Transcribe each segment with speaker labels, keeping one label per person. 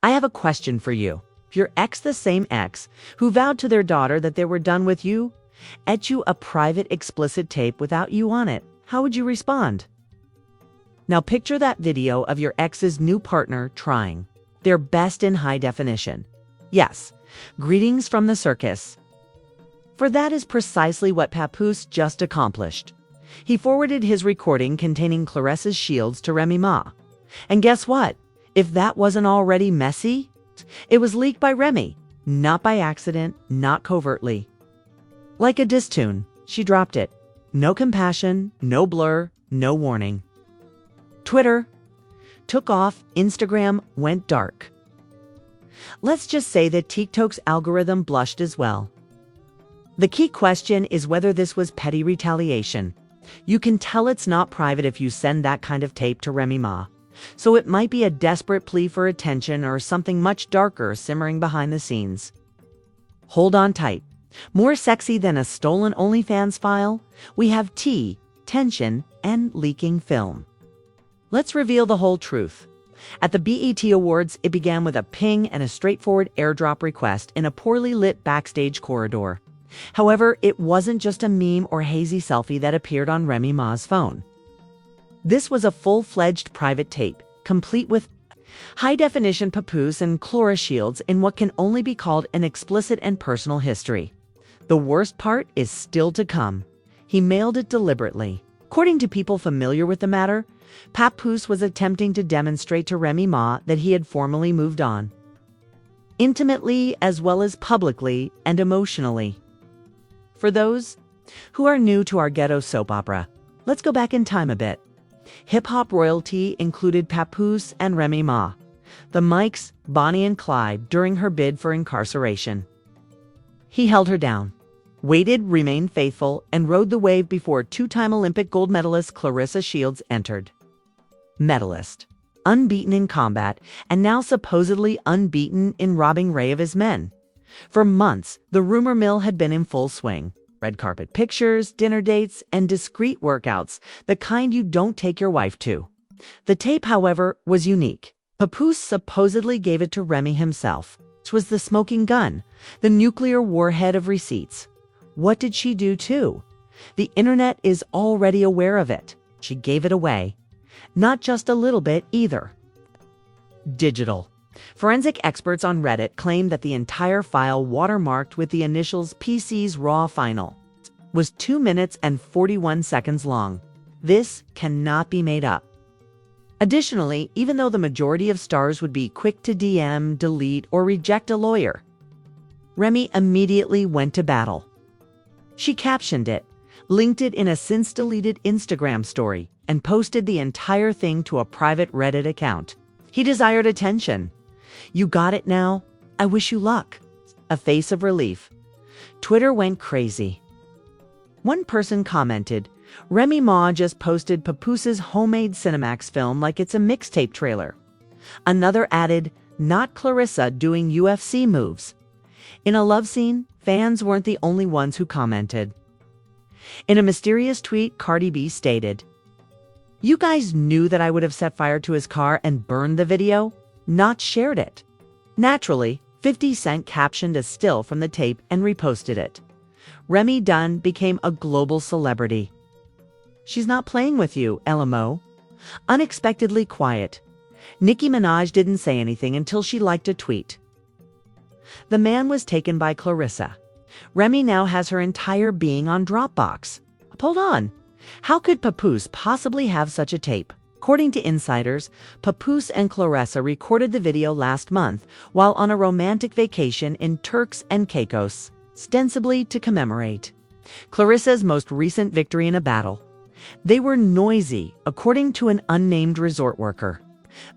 Speaker 1: I have a question for you. If your ex, the same ex, who vowed to their daughter that they were done with you, etched you a private explicit tape without you on it, how would you respond? Now picture that video of your ex's new partner trying their best in high definition. Yes, greetings from the circus. For that is precisely what Papoose just accomplished. He forwarded his recording containing Claressa's shields to Remy Ma. And guess what? If that wasn't already messy, it was leaked by Remy, not by accident, not covertly. Like a diss tune, she dropped it. No compassion, no blur, no warning. Twitter took off, Instagram went dark. Let's just say that TikTok's algorithm blushed as well. The key question is whether this was petty retaliation. You can tell it's not private if you send that kind of tape to Remy Ma. So it might be a desperate plea for attention or something much darker simmering behind the scenes. Hold on tight. More sexy than a stolen OnlyFans file, we have tea, tension, and leaking film. Let's reveal the whole truth. At the BET Awards, it began with a ping and a straightforward airdrop request in a poorly lit backstage corridor. However, it wasn't just a meme or hazy selfie that appeared on Remy Ma's phone. This was a full-fledged private tape, complete with high-definition Papoose and Claressa shields in what can only be called an explicit and personal history. The worst part is still to come. He mailed it deliberately. According to people familiar with the matter, Papoose was attempting to demonstrate to Remy Ma that he had formally moved on. Intimately as well as publicly and emotionally. For those who are new to our ghetto soap opera, let's go back in time a bit. Hip-hop royalty included Papoose and Remy Ma, the Mikes, Bonnie and Clyde, during her bid for incarceration. He held her down, waited, remained faithful, and rode the wave before two-time Olympic gold medalist Claressa Shields entered. Medalist, unbeaten in combat, and now supposedly unbeaten in robbing Ray of his men. For months, the rumor mill had been in full swing. Red carpet pictures, dinner dates, and discreet workouts, the kind you don't take your wife to. The tape, however, was unique. Papoose supposedly gave it to Remy himself. It was the smoking gun, the nuclear warhead of receipts. What did she do too? The internet is already aware of it. She gave it away. Not just a little bit either. Digital. Forensic experts on Reddit claim that the entire file, watermarked with the initials PC's raw final, was 2 minutes and 41 seconds long. This cannot be made up. Additionally, even though the majority of stars would be quick to DM, delete, or reject a lawyer, Remy immediately went to battle. She captioned it, linked it in a since-deleted Instagram story, and posted the entire thing to a private Reddit account. He desired attention. You got it now? I wish you luck. A face of relief. Twitter went crazy. One person commented, Remy Ma just posted Papoose's homemade Cinemax film like it's a mixtape trailer. Another added, not Claressa doing UFC moves. In a love scene, fans weren't the only ones who commented. In a mysterious tweet, Cardi B stated, "You guys knew that I would have set fire to his car and burned the video, not shared it." Naturally, 50 Cent captioned a still from the tape and reposted it. Remy Dunn became a global celebrity. She's not playing with you, LMO. Unexpectedly quiet. Nicki Minaj didn't say anything until she liked a tweet. The man was taken by Claressa. Remy now has her entire being on Dropbox. Hold on. How could Papoose possibly have such a tape? According to insiders, Papoose and Claressa recorded the video last month while on a romantic vacation in Turks and Caicos, ostensibly to commemorate Claressa's most recent victory in a battle. They were noisy, according to an unnamed resort worker.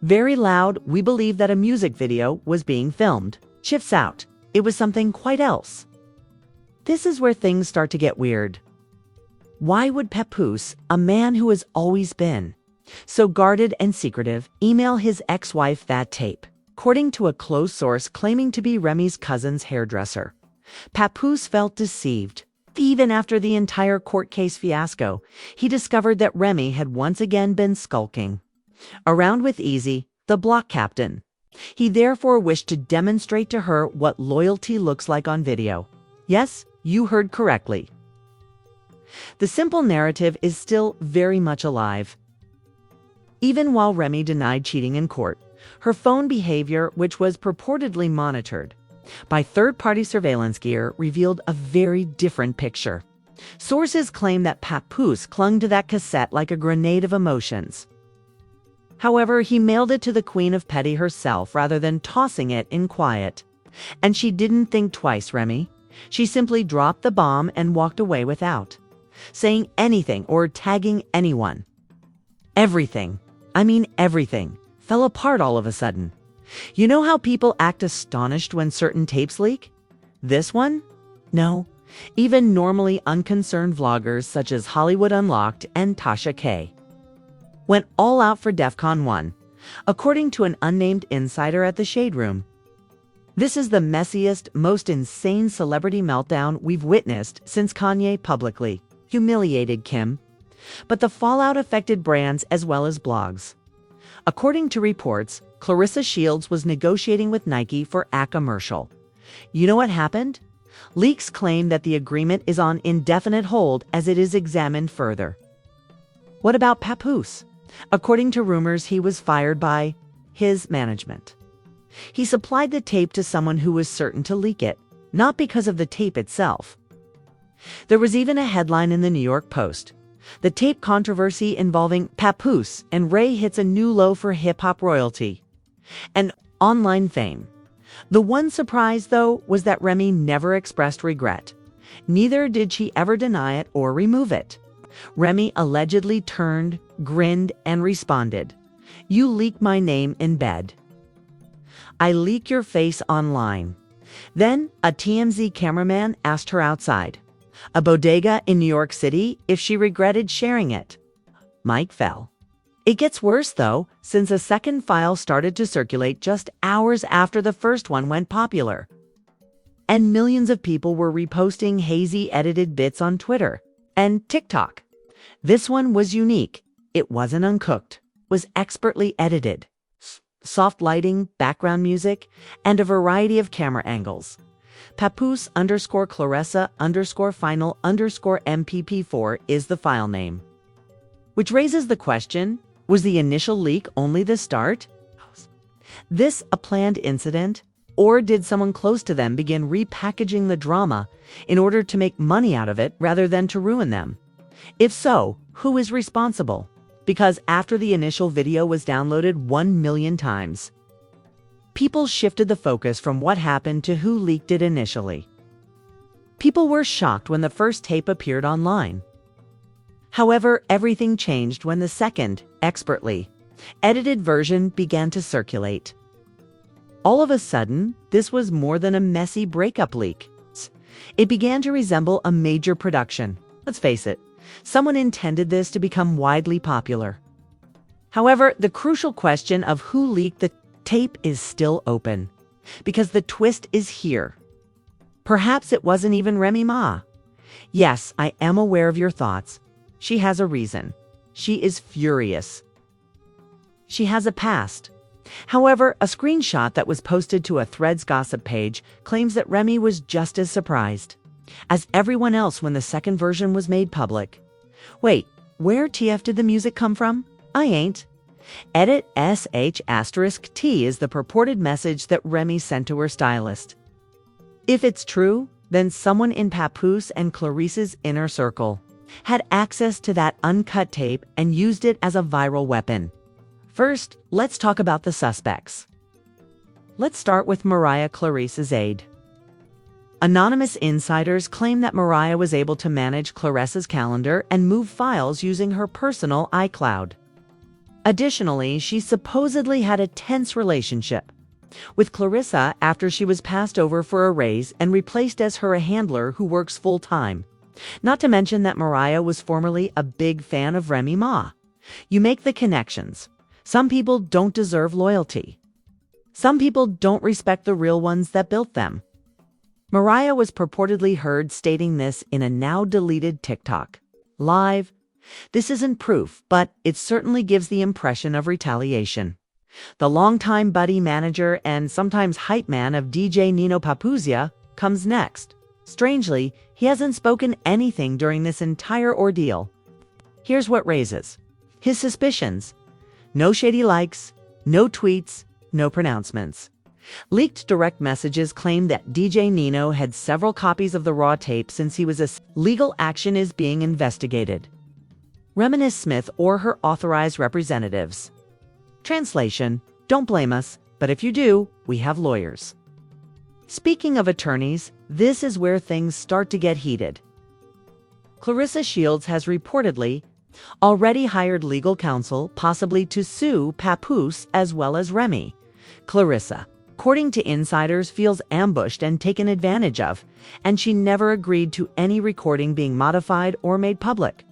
Speaker 1: Very loud. We believe that a music video was being filmed. Shifts out. It was something quite else. This is where things start to get weird. Why would Papoose, a man who has always been so guarded and secretive, email his ex-wife that tape? According to a close source claiming to be Remy's cousin's hairdresser, Papoose felt deceived. Even after the entire court case fiasco, he discovered that Remy had once again been skulking around with Easy, the block captain. He therefore wished to demonstrate to her what loyalty looks like on video. Yes, you heard correctly. The simple narrative is still very much alive. Even while Remy denied cheating in court, her phone behavior, which was purportedly monitored by third-party surveillance gear, revealed a very different picture. Sources claim that Papoose clung to that cassette like a grenade of emotions. However, he mailed it to the Queen of Petty herself rather than tossing it in quiet. And she didn't think twice, Remy. She simply dropped the bomb and walked away without saying anything or tagging anyone. Everything, I mean everything, fell apart all of a sudden. You know how people act astonished when certain tapes leak? This one? No. Even normally unconcerned vloggers such as Hollywood Unlocked and Tasha K went all out for DEFCON 1, according to an unnamed insider at the Shade Room. This is the messiest, most insane celebrity meltdown we've witnessed since Kanye publicly humiliated Kim. But the fallout affected brands as well as blogs. According to reports, Claressa Shields was negotiating with Nike for a commercial. You know what happened? Leaks claim that the agreement is on indefinite hold as it is examined further. What about Papoose? According to rumors, he was fired by his management. He supplied the tape to someone who was certain to leak it, not because of the tape itself. There was even a headline in the New York Post. The tape controversy involving Papoose and Ray hits a new low for hip-hop royalty and online fame. The one surprise, though, was that Remy never expressed regret. Neither did she ever deny it or remove it. Remy allegedly turned, grinned, and responded, "You leak my name in bed. I leak your face online." Then, a TMZ cameraman asked her outside a bodega in New York City if she regretted sharing it. Mic fell. It gets worse, though, since a second file started to circulate just hours after the first one went popular. And millions of people were reposting hazy edited bits on Twitter and TikTok. This one was unique. It wasn't uncooked, was expertly edited. Soft lighting, background music, and a variety of camera angles. Papoose _Claressa final _MPP4 is the file name. Which raises the question, was the initial leak only the start? This a planned incident? Or did someone close to them begin repackaging the drama in order to make money out of it rather than to ruin them? If so, who is responsible? Because after the initial video was downloaded 1 million times, people shifted the focus from what happened to who leaked it initially. People were shocked when the first tape appeared online. However, everything changed when the second, expertly edited version began to circulate. All of a sudden, this was more than a messy breakup leak. It began to resemble a major production. Let's face it, someone intended this to become widely popular. However, the crucial question of who leaked the tape is still open, because the twist is here. Perhaps it wasn't even Remy Ma. Yes, I am aware of your thoughts. She has a reason. She is furious. She has a past. However, a screenshot that was posted to a Threads gossip page claims that Remy was just as surprised as everyone else when the second version was made public. Wait, where TF did the music come from? I ain't. Edit sh*T is the purported message that Remy sent to her stylist. If it's true, then someone in Papoose and Claressa's inner circle had access to that uncut tape and used it as a viral weapon. First, let's talk about the suspects. Let's start with Mariah, Claressa's aide. Anonymous insiders claim that Mariah was able to manage Claressa's calendar and move files using her personal iCloud. Additionally, she supposedly had a tense relationship with Claressa after she was passed over for a raise and replaced as her handler who works full-time. Not to mention that Mariah was formerly a big fan of Remy Ma. You make the connections. Some people don't deserve loyalty. Some people don't respect the real ones that built them. Mariah was purportedly heard stating this in a now-deleted TikTok live. This isn't proof, but it certainly gives the impression of retaliation. The longtime buddy manager and sometimes hype man of DJ Nino Papoose comes next. Strangely, he hasn't spoken anything during this entire ordeal. Here's what raises his suspicions. No shady likes, no tweets, no pronouncements. Leaked direct messages claim that DJ Nino had several copies of the raw tape since he was a legal action is being investigated. Remy Smith or her authorized representatives. Translation: don't blame us, but if you do, we have lawyers. Speaking of attorneys, this is where things start to get heated. Claressa Shields has reportedly already hired legal counsel, possibly to sue Papoose as well as Remy. Claressa, according to insiders, feels ambushed and taken advantage of, and she never agreed to any recording being modified or made public.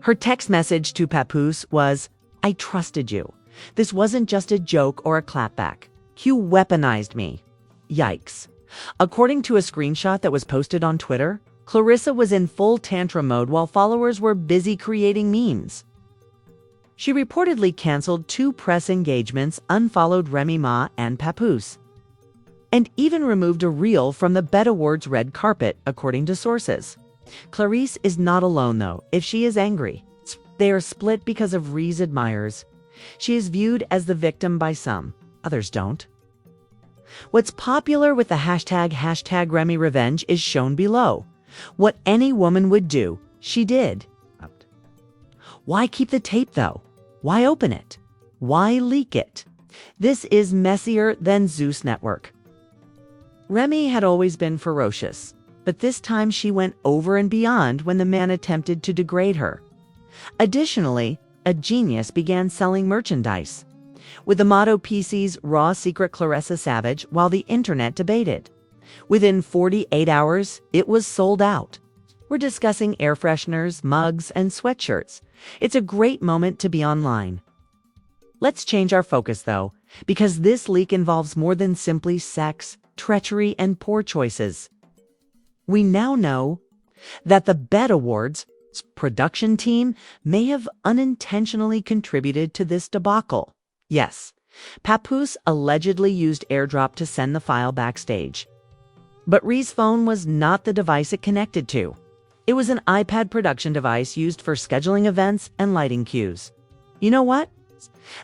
Speaker 1: Her text message to Papoose was, "I trusted you. This wasn't just a joke or a clapback. You weaponized me." Yikes. According to a screenshot that was posted on Twitter, Claressa was in full tantrum mode while followers were busy creating memes. She reportedly canceled 2 press engagements, unfollowed Remy Ma and Papoose, and even removed a reel from the BET Awards red carpet, according to sources. Claressa is not alone, though, if she is angry. They are split because of Rhee's admirers. She is viewed as the victim by some, others don't. What's popular with the hashtag Remy Revenge is shown below. What any woman would do, she did. Why keep the tape, though? Why open it? Why leak it? This is messier than Zeus Network. Remy had always been ferocious, but this time she went over and beyond when the man attempted to degrade her. Additionally, a genius began selling merchandise, with the motto PC's Raw Secret Claressa Savage, while the internet debated. Within 48 hours, it was sold out. We're discussing air fresheners, mugs, and sweatshirts. It's a great moment to be online. Let's change our focus, though, because this leak involves more than simply sex, treachery, and poor choices. We now know that the BET Awards production team may have unintentionally contributed to this debacle. Yes, Papoose allegedly used AirDrop to send the file backstage. But Rhee's phone was not the device it connected to. It was an iPad production device used for scheduling events and lighting cues. You know what?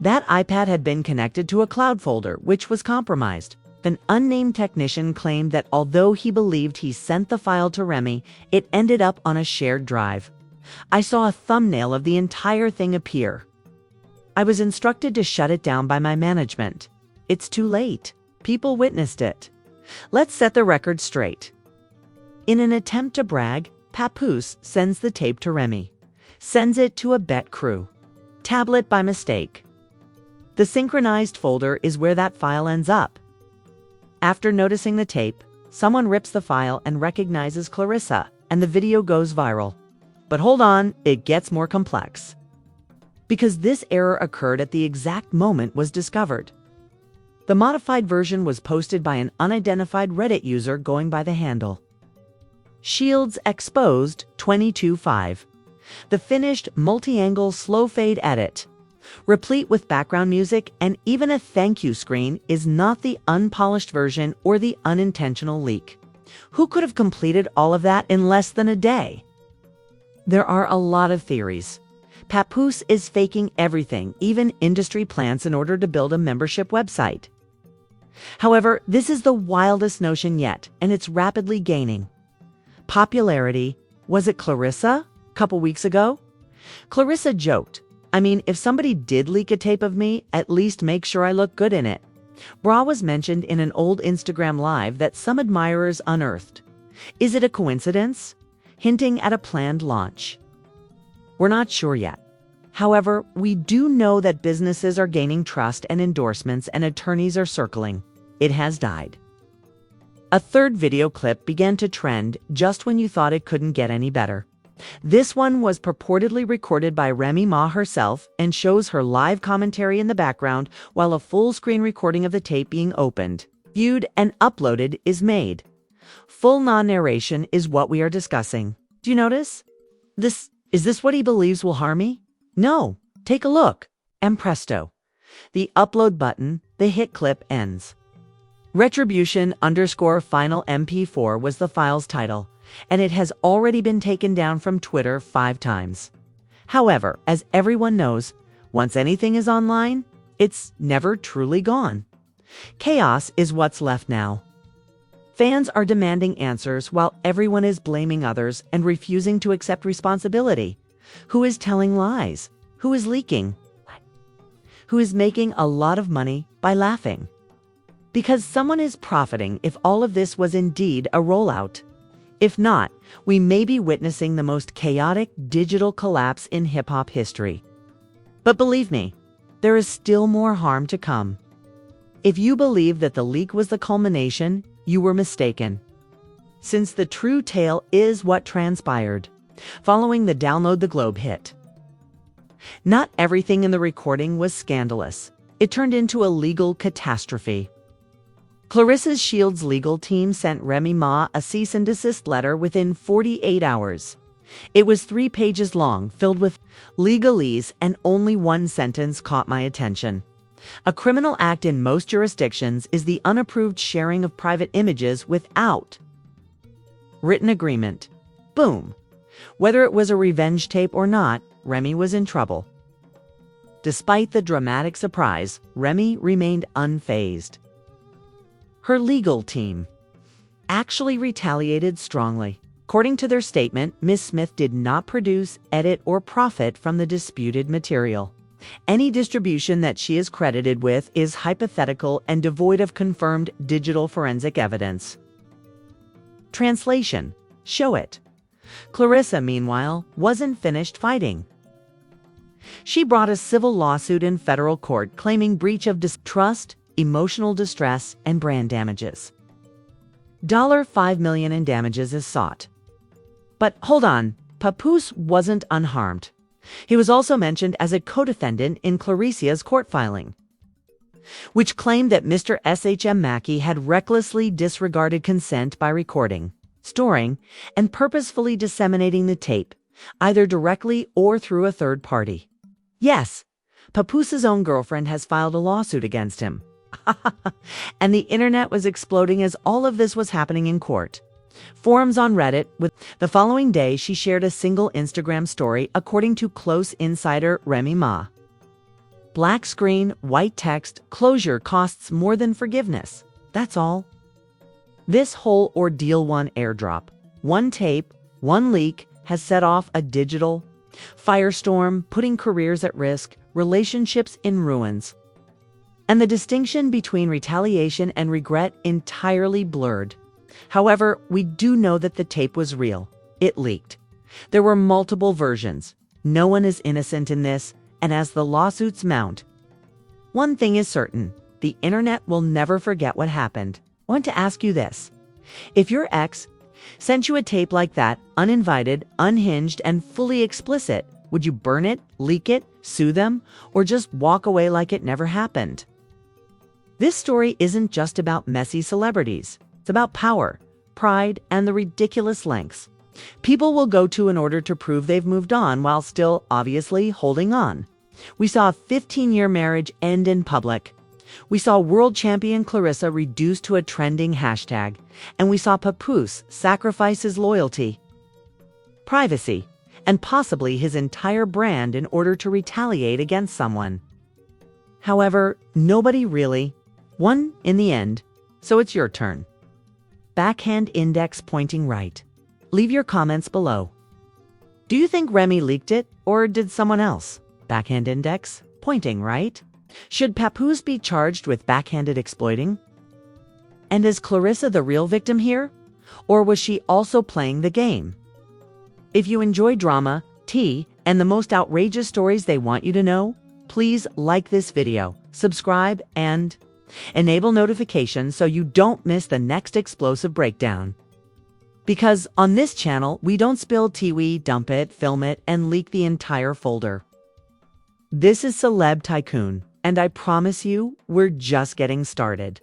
Speaker 1: That iPad had been connected to a cloud folder, which was compromised. An unnamed technician claimed that although he believed he sent the file to Remy, it ended up on a shared drive. I saw a thumbnail of the entire thing appear. I was instructed to shut it down by my management. It's too late. People witnessed it. Let's set the record straight. In an attempt to brag, Papoose sends the tape to Remy, sends it to a BET crew. Tablet by mistake. The synchronized folder is where that file ends up. After noticing the tape, someone rips the file and recognizes Claressa, and the video goes viral. But hold on, it gets more complex. Because this error occurred at the exact moment was discovered. The modified version was posted by an unidentified Reddit user going by the handle Shields Exposed 22.5. The finished multi-angle slow fade edit, replete with background music and even a thank you screen, is not the unpolished version or the unintentional leak. Who could have completed all of that in less than a day? There are a lot of theories. Papoose is faking everything, even industry plants, in order to build a membership website. However, this is the wildest notion yet, and it's rapidly gaining popularity. Was it Claressa? A couple weeks ago? Claressa joked, "I mean, if somebody did leak a tape of me, at least make sure I look good in it." Bra was mentioned in an old Instagram live that some admirers unearthed. Is it a coincidence? Hinting at a planned launch. We're not sure yet. However, we do know that businesses are gaining trust and endorsements, and attorneys are circling. It has died. A third video clip began to trend just when you thought it couldn't get any better. This one was purportedly recorded by Remy Ma herself and shows her live commentary in the background while a full-screen recording of the tape being opened, viewed, and uploaded is made. Full non-narration is what we are discussing. Do you notice? Is this what he believes will harm me? No. Take a look. And presto. The upload button, the hit clip ends. Retribution_final MP4 was the file's title, and it has already been taken down from Twitter 5 times. However, as everyone knows, once anything is online, it's never truly gone. Chaos is what's left now. Fans are demanding answers while everyone is blaming others and refusing to accept responsibility. Who is telling lies? Who is leaking? Who is making a lot of money by laughing? Because someone is profiting if all of this was indeed a rollout. If not, we may be witnessing the most chaotic digital collapse in hip-hop history. But believe me, there is still more harm to come. If you believe that the leak was the culmination, you were mistaken. Since the true tale is what transpired following the Download the Globe hit. Not everything in the recording was scandalous. It turned into a legal catastrophe. Claressa's Shield's legal team sent Remy Ma a cease and desist letter within 48 hours. It was 3 pages long, filled with legalese, and only one sentence caught my attention. A criminal act in most jurisdictions is the unapproved sharing of private images without written agreement. Boom. Whether it was a revenge tape or not, Remy was in trouble. Despite the dramatic surprise, Remy remained unfazed. Her legal team actually retaliated strongly. According to their statement, Ms. Smith did not produce, edit, or profit from the disputed material. Any distribution that she is credited with is hypothetical and devoid of confirmed digital forensic evidence. Translation: show it. Claressa, meanwhile, wasn't finished fighting. She brought a civil lawsuit in federal court claiming breach of trust, emotional distress, and brand damages. $5 million in damages is sought. But hold on, Papoose wasn't unharmed. He was also mentioned as a co-defendant in Claressa's court filing, which claimed that Mr. S.H.M. Mackey had recklessly disregarded consent by recording, storing, and purposefully disseminating the tape, either directly or through a third party. Yes, Papoose's own girlfriend has filed a lawsuit against him. And the internet was exploding as all of this was happening in court. Forums on Reddit. The following day, she shared a single Instagram story, according to close insider Remy Ma. Black screen, white text, closure costs more than forgiveness. That's all. This whole ordeal, one airdrop, one tape, one leak, has set off a digital firestorm, putting careers at risk, relationships in ruins, and the distinction between retaliation and regret entirely blurred. However, we do know that the tape was real. It leaked. There were multiple versions. No one is innocent in this, and as the lawsuits mount, one thing is certain: the internet will never forget what happened. I want to ask you this. If your ex sent you a tape like that, uninvited, unhinged, and fully explicit, would you burn it, leak it, sue them, or just walk away like it never happened? This story isn't just about messy celebrities. It's about power, pride, and the ridiculous lengths people will go to in order to prove they've moved on while still obviously holding on. We saw a 15-year marriage end in public. We saw world champion Claressa reduced to a trending hashtag. And we saw Papoose sacrifice his loyalty, privacy, and possibly his entire brand in order to retaliate against someone. However, nobody really won in the end, so it's your turn. Backhand index pointing right. Leave your comments below. Do you think Remy leaked it, or did someone else? Backhand index pointing right. Should Papoose be charged with backhanded exploiting? And is Claressa the real victim here? Or was she also playing the game? If you enjoy drama, tea, and the most outrageous stories they want you to know, please like this video, subscribe, and enable notifications so you don't miss the next explosive breakdown. Because on this channel, we don't spill tea, we dump it, film it, and leak the entire folder. This is Celeb Tycoon, and I promise you, we're just getting started.